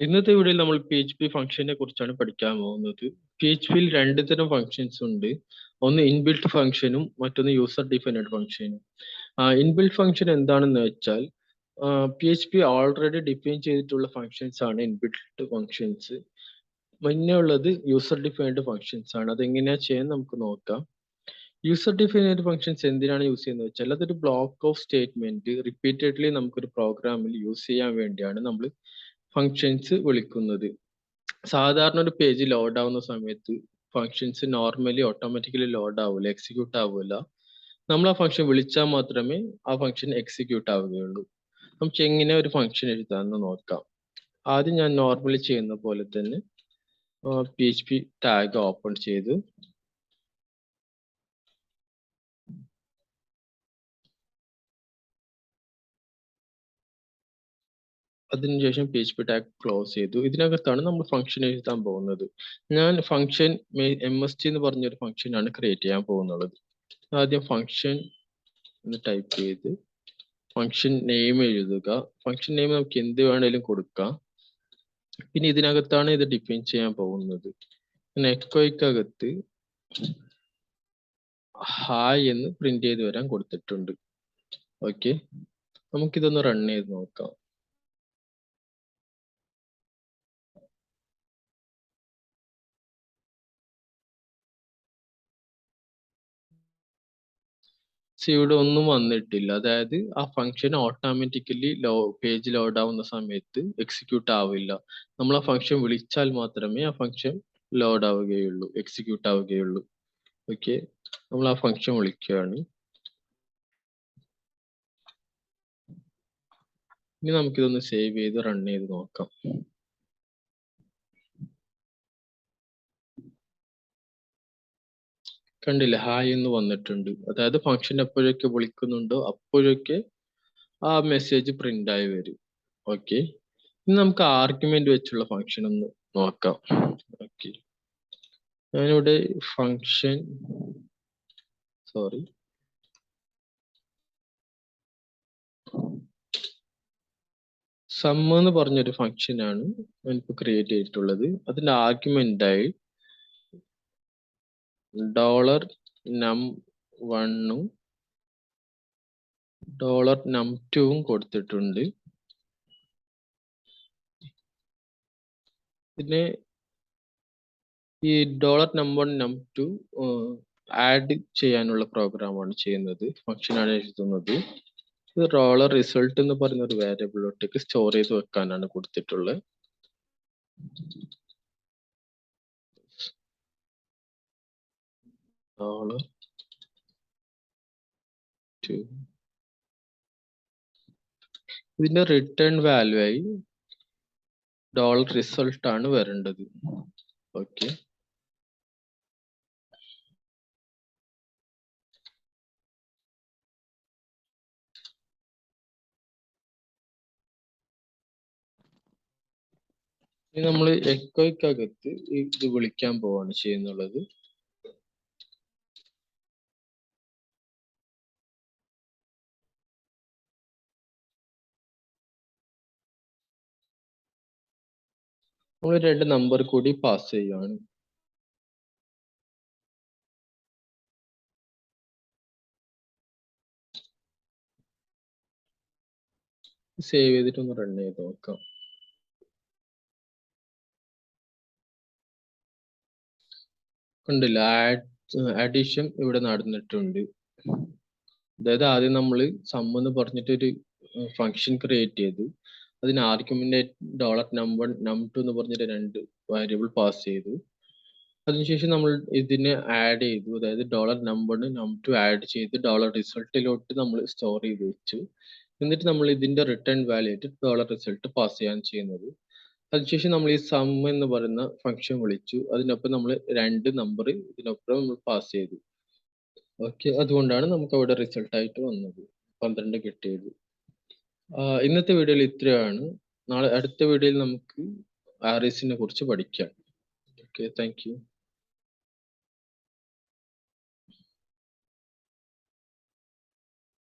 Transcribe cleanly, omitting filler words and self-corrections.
ഇന്നത്തെ വീഡിയോയിൽ നമ്മൾ PHP ഫംഗ്ഷനെ കുറിച്ചാണ് പഠിക്കാൻ പോകുന്നത്. PHPയിൽ രണ്ട് തരം ഫംഗ്ഷൻസ് ഉണ്ട്. ഒന്ന് ഇൻബിൽറ്റ് ഫംഗ്ഷനും മറ്റൊന്ന് യൂസർ ഡിഫൈൻഡ് ഫംഗ്ഷനും. ഇൻബിൽറ്റ് ഫംഗ്ഷൻ എന്താണെന്ന് വെച്ചാൽ PHP ഓൾറെഡി ഡിഫൈൻ ചെയ്തിട്ടുള്ള ഫംഗ്ഷൻസ് ആണ് ഇൻബിൽറ്റ് ഫംഗ്ഷൻസ്. മുന്നേ ഉള്ളത് യൂസർ ഡിഫൈൻഡ് ഫംഗ്ഷൻസ് ആണ്. അതെങ്ങനെയാ ചെയ്യാൻ നമുക്ക് നോക്കാം. യൂസർ ഡിഫൈൻഡ് ഫംഗ്ഷൻസ് എന്തിനാണ് യൂസ് ചെയ്യുന്നത് വെച്ചാൽ അതൊരു ബ്ലോക്ക് ഓഫ് സ്റ്റേറ്റ്മെന്റ് റിപ്പീറ്റഡ്ലി നമുക്കൊരു പ്രോഗ്രാമിൽ യൂസ് ചെയ്യാൻ വേണ്ടിയാണ് നമ്മൾ ഫംഗ്ഷൻസ് വിളിക്കുന്നത്. സാധാരണ ഒരു പേജ് ലോഡ് ആവുന്ന സമയത്ത് ഫംഗ്ഷൻസ് നോർമലി ഓട്ടോമാറ്റിക്കലി ലോഡ് ആവില്ല, എക്സിക്യൂട്ട് ആവില്ല. നമ്മൾ ആ ഫംഗ്ഷൻ വിളിച്ചാൽ മാത്രമേ ആ ഫംഗ്ഷൻ എക്സിക്യൂട്ട് ആവുകയുള്ളൂ. നമുക്ക് എങ്ങനെ ഒരു ഫംഗ്ഷൻ എഴുതാമെന്ന് നോക്കാം. ആദ്യം ഞാൻ നോർമലി ചെയ്യുന്ന പോലെ തന്നെ PHP ടാഗ് ഓപ്പൺ ചെയ്ത് അതിനുശേഷം PHP ടാഗ് ക്ലോസ് ചെയ്തു. ഇതിനകത്താണ് നമ്മൾ ഫംഗ്ഷൻ എഴുതാൻ പോകുന്നത്. ഞാൻ ഫംഗ്ഷൻ MST എന്ന് പറഞ്ഞൊരു ഫംഗ്ഷൻ ആണ് ക്രിയേറ്റ് ചെയ്യാൻ പോകുന്നത്. ആദ്യം ഫംഗ്ഷൻ എന്ന് ടൈപ്പ് ചെയ്ത് ഫംഗ്ഷൻ നെയിം എഴുതുക. ഫംഗ്ഷൻ നെയിം നമുക്ക് എന്ത് വേണേലും കൊടുക്കാം. പിന്നെ ഇതിനകത്താണ് ഇത് ഡിഫൈൻ ചെയ്യാൻ പോകുന്നത്. എക്കോയ്ക്കകത്ത് ഹായ് എന്ന് പ്രിന്റ് ചെയ്ത് വരാൻ കൊടുത്തിട്ടുണ്ട്. ഓക്കെ, നമുക്കിതൊന്ന് റൺ ചെയ്ത് നോക്കാം. ഇവിടെ ഒന്നും വന്നിട്ടില്ല. അതായത് ആ ഫംഗ്ഷൻ ഓട്ടോമാറ്റിക്കലി പേജ് ലോഡ് ആവുന്ന സമയത്ത് എക്സിക്യൂട്ട് ആവില്ല. നമ്മൾ ആ ഫംഗ്ഷൻ വിളിച്ചാൽ മാത്രമേ ആ ഫംഗ്ഷൻ ലോഡ് ആവുകയുള്ളൂ, എക്സിക്യൂട്ട് ആവുകയുള്ളൂ. ഓക്കെ, നമ്മൾ ആ ഫംഗ്ഷൻ വിളിക്കുകയാണ്. ഇനി നമുക്കിതൊന്ന് സേവ് ചെയ്ത് റൺ ചെയ്ത് നോക്കാം. കണ്ടില്ലേ, ഹായ് എന്ന് വന്നിട്ടുണ്ട്. അതായത് ഫംഗ്ഷൻ എപ്പോഴൊക്കെ വിളിക്കുന്നുണ്ടോ അപ്പോഴൊക്കെ ആ മെസ്സേജ് പ്രിന്റ് ആയി വരും. ഓക്കെ, ഇനി നമുക്ക് ആർഗ്യുമെന്റ് വെച്ചുള്ള ഫംഗ്ഷൻ ഒന്ന് നോക്കാം. ഓക്കെ, ഞാനിവിടെ ഫംഗ്ഷൻ സം എന്ന് പറഞ്ഞൊരു ഫംഗ്ഷൻ ആണ് ഞാനിപ്പോൾ ക്രിയേറ്റ് ചെയ്തിട്ടുള്ളത്. അതിന്റെ ആർഗ്യുമെന്റ് ആയി $num1ഉം $num2ഉം കൊടുത്തിട്ടുണ്ട്. പിന്നെ ഈ $num1 num2 ആഡ് ചെയ്യാനുള്ള പ്രോഗ്രാമാണ് ചെയ്യുന്നത്, ഫംഗ്ഷനാണ് എഴുതുന്നത്. ഇത് റോളർ റിസൾട്ട് എന്ന് പറയുന്ന ഒരു വേരിയബിളിലോട്ടേക്ക് സ്റ്റോർ ചെയ്ത് വെക്കാനാണ് കൊടുത്തിട്ടുള്ളത്. ഇതിന്റെ റിട്ടേൺ വാല്യൂ ആയി $result ആണ് വരേണ്ടത്. ഓക്കെ, ഇനി നമ്മൾ എക്കോയ്ക്കകത്ത് ഇത് വിളിക്കാൻ പോവാണ് ചെയ്യുന്നുള്ളത്. നമ്മൾ 2 നമ്പർ കൂടി പാസ് ചെയ്യുകയാണ്. സേവ് ചെയ്തിട്ടൊന്ന് റൺ ചെയ്ത് നോക്കാം. കണ്ടില്ല, അഡീഷൻ ഇവിടെ നടന്നിട്ടുണ്ട്. അതായത് ആദ്യം നമ്മൾ സം എന്ന് പറഞ്ഞിട്ടൊരു ഫംഗ്ഷൻ ക്രിയേറ്റ് ചെയ്തു. അതിന് ആർഗ്യുമെന്റ് $num1 num2 എന്ന് പറഞ്ഞിട്ട് 2 വേരിയബിൾ പാസ് ചെയ്തു. അതിനുശേഷം നമ്മൾ ഇതിനെ ആഡ് ചെയ്തു. അതായത് $num1 num2 ആഡ് ചെയ്ത് റിസൾട്ടിലോട്ട് നമ്മൾ സ്റ്റോർ ചെയ്ത് വെച്ചു. എന്നിട്ട് നമ്മൾ ഇതിന്റെ റിട്ടേൺ വാല്യൂ ആയിട്ട് റിസൾട്ട് പാസ് ചെയ്യാൻ ചെയ്യുന്നത്. അതിനുശേഷം നമ്മൾ ഈ സം എന്ന് പറയുന്ന ഫംഗ്ഷൻ വിളിച്ചു. അതിനൊപ്പം നമ്മൾ 2 നമ്പർ ഇതിനൊപ്പം നമ്മൾ പാസ് ചെയ്തു. ഓക്കെ, അതുകൊണ്ടാണ് നമുക്ക് അവിടെ റിസൾട്ട് ആയിട്ട് വന്നത് 12 കിട്ടിയത്. ഇന്നത്തെ വീഡിയോയിൽ ഇത്രയാണ്. നാളെ അടുത്ത വീഡിയോയിൽ നമുക്ക് ആർഎസിനെ കുറിച്ച് പഠിക്കാം. Okay, thank you.